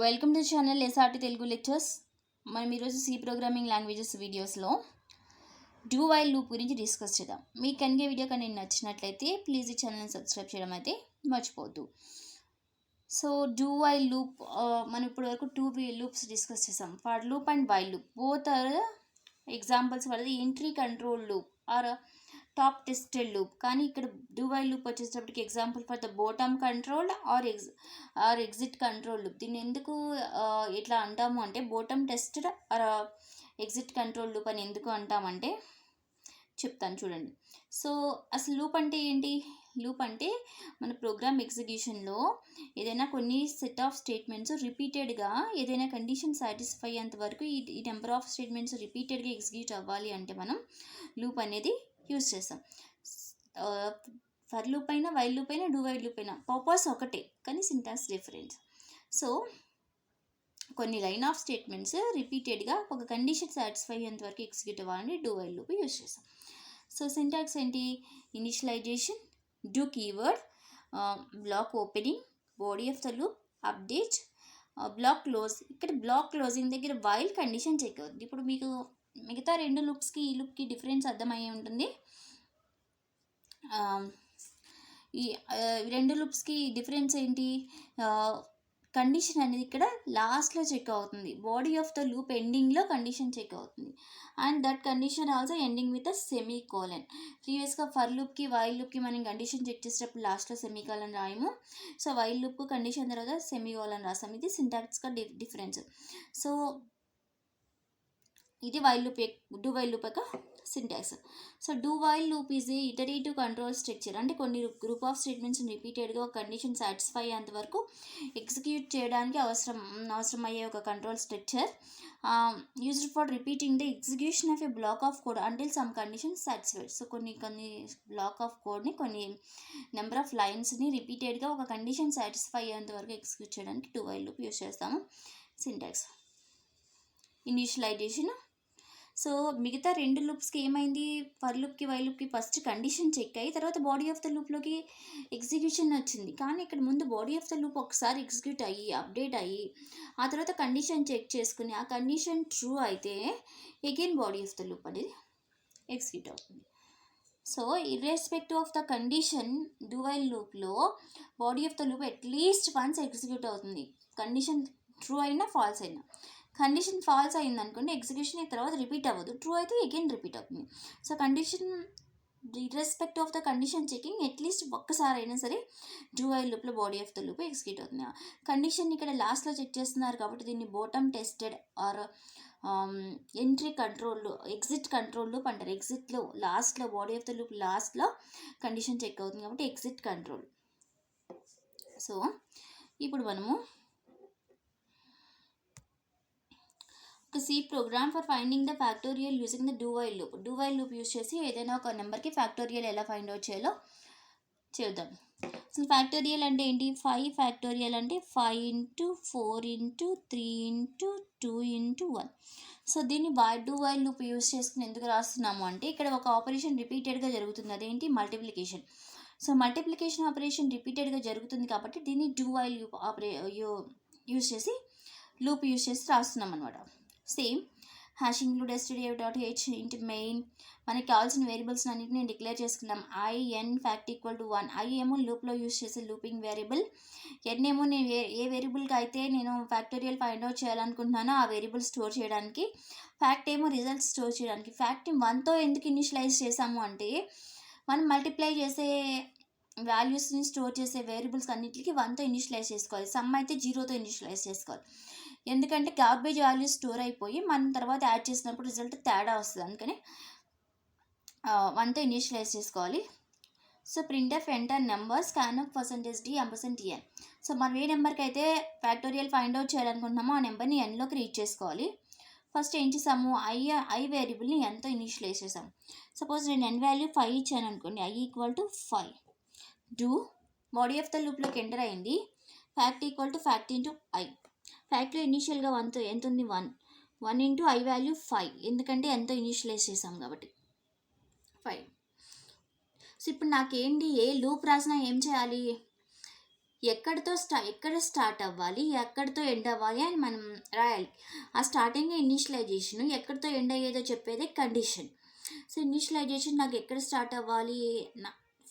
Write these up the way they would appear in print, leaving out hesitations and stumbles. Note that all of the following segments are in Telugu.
Welcome to channel SRT Telugu lectures. మనం ఈరోజు సి ప్రోగ్రామింగ్ లాంగ్వేజెస్ వీడియోస్లో డూ వైల్ లూప్ గురించి డిస్కస్ చేద్దాం. మీకు కనుక వీడియో కానీ నచ్చినట్లయితే ప్లీజ్ ఈ ఛానల్ని సబ్స్క్రైబ్ చేయడం అయితే మర్చిపోవద్దు. సో డూ వైల్ లూప్ మనం ఇప్పటి వరకు టూ లూప్స్ డిస్కస్ చేసాం. For loop and while loop both are examples for the entry control loop or top tested loop. కానీ ఇక్కడ డూ వైల్ లూప్ వచ్చేటప్పటికి example for the bottom control or exit control loop. దీన్ని ఎందుకు ఇట్లా అంటాము అంటే bottom tested or exit control loop అని ఎందుకు అంటామంటే చెప్తాను చూడండి. సో అసలు లూప్ అంటే ఏంటి? లూప్ అంటే మన ప్రోగ్రామ్ ఎగ్జిక్యూషన్లో ఏదైనా కొన్ని సెట్ ఆఫ్ స్టేట్మెంట్స్ రిపీటెడ్గా ఏదైనా కండిషన్ సాటిస్ఫై అయ్యేంత వరకు ఈ నెంబర్ ఆఫ్ స్టేట్మెంట్స్ రిపీటెడ్గా ఎగ్జిక్యూట్ అవ్వాలి అంటే మనం లూప్ అనేది యూజ్ చేస్తాం. ఫర్ లూప్ అయినా వైల్ లూప్ అయినా డూ వైల్ లూప్ అయినా పర్పస్ ఒకటే కానీ సింటాక్స్ డిఫరెన్స్. సో కొన్ని లైన్ ఆఫ్ స్టేట్మెంట్స్ రిపీటెడ్గా ఒక కండిషన్ సాటిస్ఫై అయ్యేంత వరకు ఎగ్జిక్యూట్ అవ్వాలని డూ వైల్ లూప్ యూజ్ చేస్తాం. సో సింటాక్స్ ఏంటి? Initialization, do keyword, block opening, body of the loop, update, block close. ఇక్కడ బ్లాక్ క్లోజింగ్ దగ్గర వైల్ కండిషన్ చెక్ అవుతుంది. ఇప్పుడు మీకు మిగతా రెండు లూప్స్కి ఈ లూప్కి డిఫరెన్స్ అర్థమయ్యే ఉంటుంది. ఈ రెండు లూప్స్కి డిఫరెన్స్ ఏంటి? కండిషన్ అనేది ఇక్కడ లాస్ట్లో చెక్ అవుతుంది. బాడీ ఆఫ్ ద లూప్ ఎండింగ్లో కండిషన్ చెక్ అవుతుంది. And that condition also ending with a semicolon. ప్రీవియస్గా ఫర్ లూప్కి వైల్ లూప్కి మనం కండిషన్ చెక్ చేసేటప్పుడు లాస్ట్లో సెమీ కోలన్ రాయము. సో వైల్ లూప్ కండిషన్ తర్వాత సెమీ కోలన్ రాస్తాం. ఇది సింటాక్స్గా డిఫరెన్స్. సో ఇది while loop, do while loop యొక్క syntax. So do while loop is a iterative control structure. అంటే కొన్ని గ్రూప్ ఆఫ్ స్టేట్మెంట్స్ రిపీటెడ్గా ఒక కండిషన్ సాటిస్ఫై అయ్యేంత వరకు ఎగ్జిక్యూట్ చేయడానికి అవసరమయ్యే ఒక control structure used for repeating the execution of A black of code until some condition satisfied. So కొన్ని బ్లాక్ ఆఫ్ కోడ్ని, కొన్ని నెంబర్ ఆఫ్ లైన్స్ని రిపీటెడ్గా ఒక కండిషన్ సాటిస్ఫై అయ్యేంత వరకు ఎగ్జిక్యూట్ చేయడానికి డూ వైల్ లూప్ యూజ్ చేస్తాము. Syntax initialization. సో మిగతా రెండు లూప్స్కి ఏమైంది? ఫర్ లూప్కి వైల్ లూప్కి ఫస్ట్ కండిషన్ చెక్ అయ్యి తర్వాత బాడీ ఆఫ్ ద లూప్లోకి ఎగ్జిక్యూషన్ వచ్చింది. కానీ ఇక్కడ ముందు బాడీ ఆఫ్ ద లూప్ ఒకసారి ఎగ్జిక్యూట్ అయ్యి అప్డేట్ అయ్యి ఆ తర్వాత కండిషన్ చెక్ చేసుకుని ఆ కండిషన్ ట్రూ అయితే again body of the loop అనేది ఎగ్జిక్యూట్ అవుతుంది. So irrespective of the condition do while లూప్లో body of the loop at least once execute అవుతుంది. కండిషన్ ట్రూ అయినా ఫాల్స్ అయినా. కండిషన్ ఫాల్స్ అయింది అనుకోండి ఎగ్జిక్యూషన్ తర్వాత రిపీట్ అవ్వదు, ట్రూ అయితే అగైన్ రిపీట్ అవుతుంది. So condition irrespective of the condition checking at least ఒక్కసారి అయినా సరే డూ వైల్ లూప్లో body of the loop execute అవుతుంది. కండిషన్ ఇక్కడ లాస్ట్లో చెక్ చేస్తున్నారు కాబట్టి దీన్ని bottom tested or entry control exit control loop అంటారు. ఎగ్జిట్లో లాస్ట్లో బాడీ ఆఫ్ ద లూప్ లాస్ట్లో కండిషన్ చెక్ అవుతుంది కాబట్టి ఎగ్జిట్ కంట్రోల్. సో ఇప్పుడు మనము C program for finding the factorial using the do while loop. Do while loop use చేసి ఏదైనా ఒక నెంబర్కి ఫ్యాక్టోరియల్ ఎలా ఫైండ్ అవుట్ చేయాలో చేద్దాం. అసలు ఫ్యాక్టోరియల్ అంటే ఏంటి? 5 ఫ్యాక్టోరియల్ అంటే 5 × 4 × 3 × 2 × 1. సో దీన్ని డూ వైల్ లూప్ యూజ్ చేసుకుని ఎందుకు రాస్తున్నాము అంటే ఇక్కడ ఒక ఆపరేషన్ రిపీటెడ్గా జరుగుతుంది. అదేంటి? మల్టిప్లికేషన్. సో మల్టిప్లికేషన్ ఆపరేషన్ రిపీటెడ్గా జరుగుతుంది కాబట్టి దీన్ని డూ వైల్ యూజ్ చేసి లూప్ యూజ్ చేసి రాస్తున్నాం అనమాట. సేమ్ హ్యాష్ ఇంక్లూడ్ stdio.h ఇంటి మెయిన్ మనకి కావాల్సిన వేరియబుల్స్ అన్నింటినీ నేను డిక్లేర్ చేసుకున్నాం. i n fact equal to 1. i ఏమో లూప్లో యూజ్ చేసే లూపింగ్ వేరియబుల్. n ఏమో నేను ఏ వేరియబుల్కి అయితే నేను ఫ్యాక్టోరియల్ ఫైండ్ అవుట్ చేయాలనుకుంటున్నానో ఆ వేరియబుల్ స్టోర్ చేయడానికి. ఫ్యాక్ట్ ఏమో రిజల్ట్స్ స్టోర్ చేయడానికి. ఫ్యాక్ట్ 1తో ఎందుకు ఇనిషియలైజ్ చేసాము అంటే మనం మల్టిప్లై చేసే వాల్యూస్ని స్టోర్ చేసే వేరియబుల్స్ అన్నింటికి 1తో ఇనిషియలైజ్ చేసుకోవాలి. సమ్ అయితే 0తో ఇనిషియలైజ్ చేసుకోవాలి. ఎందుకంటే గార్బేజ్ వాల్యూస్ స్టోర్ అయిపోయి మనం తర్వాత యాడ్ చేసినప్పుడు రిజల్ట్ తేడా వస్తుంది. అందుకని 1తో ఇనిషియలైజ్ చేసుకోవాలి. So printf enter number scanf %d %n. So మనం ఏ నెంబర్కి అయితే ఫ్యాక్టోరియల్ ఫైండ్ అవుట్ చేయాలనుకుంటున్నామో ఆ నెంబర్ని nలోకి రీడ్ చేసుకోవాలి. ఫస్ట్ ఏం చేసాము? ఐ వేరియబుల్ని nతో ఇనిషియలైజ్ చేసాము. సపోజ్ నేను n వాల్యూ 5 ఇచ్చాను అనుకోండి. i = 5. Do body of the లూప్లోకి ఎంటర్ అయింది. Fact = fact × i. ఫ్యాక్ట్లో ఇనీషియల్గా 1తో ఎంత ఉంది? 1 × i వాల్యూ 5. ఎందుకంటే ఎంతో ఇనిషియలైజ్ చేసాం కాబట్టి 5. సో ఇప్పుడు నాకేంటి? ఏ లూప్ రాసినా ఏం చేయాలి? ఎక్కడ స్టార్ట్ అవ్వాలి, ఎక్కడితో ఎండ్ అవ్వాలి అని మనం రాయాలి. ఆ స్టార్టింగ్ ఇనిషియలైజేషన్, ఎక్కడితో ఎండ్ అయ్యేదో చెప్పేదే కండిషన్. సో ఇనిషియలైజేషన్ నాకు ఎక్కడ స్టార్ట్ అవ్వాలి,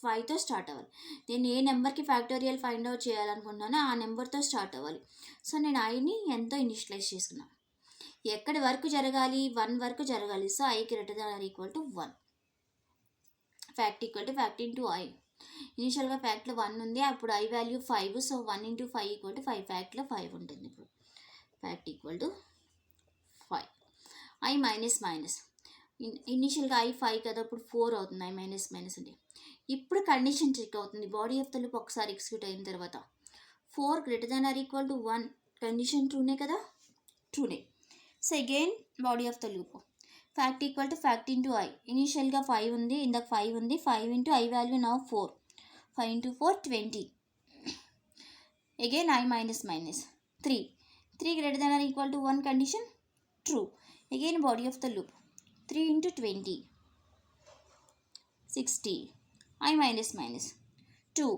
5తో స్టార్ట్ అవ్వాలి. నేను ఏ నెంబర్కి ఫ్యాక్టోరియల్ ఫైండ్ అవుట్ చేయాలనుకుంటున్నానో ఆ నెంబర్తో స్టార్ట్ అవ్వాలి. సో నేను ఐని ఎంతో ఇనిషియలైజ్ చేసుకున్నాను. ఎక్కడి వరకు జరగాలి, 1 వరకు జరగాలి. So I greater than or equal to 1. Fact equal to fact into I. ఇనిషియల్గా ఫ్యాక్ట్లో 1 ఉంది, అప్పుడు I value 5. So 1 into 5 equal to 5. ఫ్యాక్ట్లో 5 ఉంటుంది. ఇప్పుడు fact equal to 5. I minus ఇనిషియల్గా I 5 కదా, ఇప్పుడు 4 అవుతుంది. I మైనస్ ఉంది. ఇప్పుడు కండిషన్ చెక్ అవుతుంది. బాడీ ఆఫ్ ద లూప్ ఒకసారి ఎగ్జిక్యూట్ అయిన తర్వాత 4 greater than or equal to 1 condition ట్రూనే కదా, ట్రూనే. So again body of the loop fact equal to fact into I. ఇనిషియల్గా 5 ఉంది, ఇందాక 5 ఉంది. 5 into I value now 4. 5 into 4 20. Again I minus 3. 3 greater than or equal to 1 condition true. Again body of the loop 3 into 20 60. I minus 2.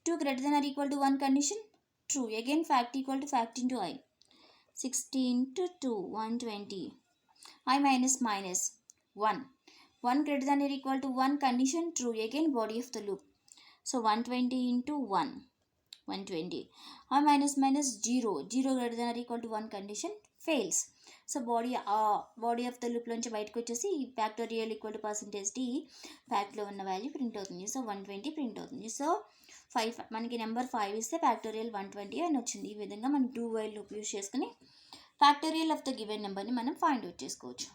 2 greater than or equal to 1 condition true. Again fact equal to fact into I. 60 into 2 120. I minus 1. 1 greater than or equal to 1 condition true. Again body of the loop. So 120 into 1 120. I minus 0. 0 greater than or equal to 1 condition fails. So body of the loop నుంచి బయటకు వచ్చేసి factorial equal to percentage D ఫ్యాక్ట్లో ఉన్న వాల్యూ ప్రింట్ అవుతుంది. సో 120 ప్రింట్ అవుతుంది. సో 5 మనకి నెంబర్ 5 ఇస్తే ఫ్యాక్టోరియల్ 120 అని వచ్చింది. ఈ విధంగా మనం డూ వైల్ లూప్ యూస్ చేసుకుని ఫ్యాక్టోరియల్ ఆఫ్ ద గివెన్ నెంబర్ని మనం ఫైండ్ అవుట్ చేసుకోవచ్చు.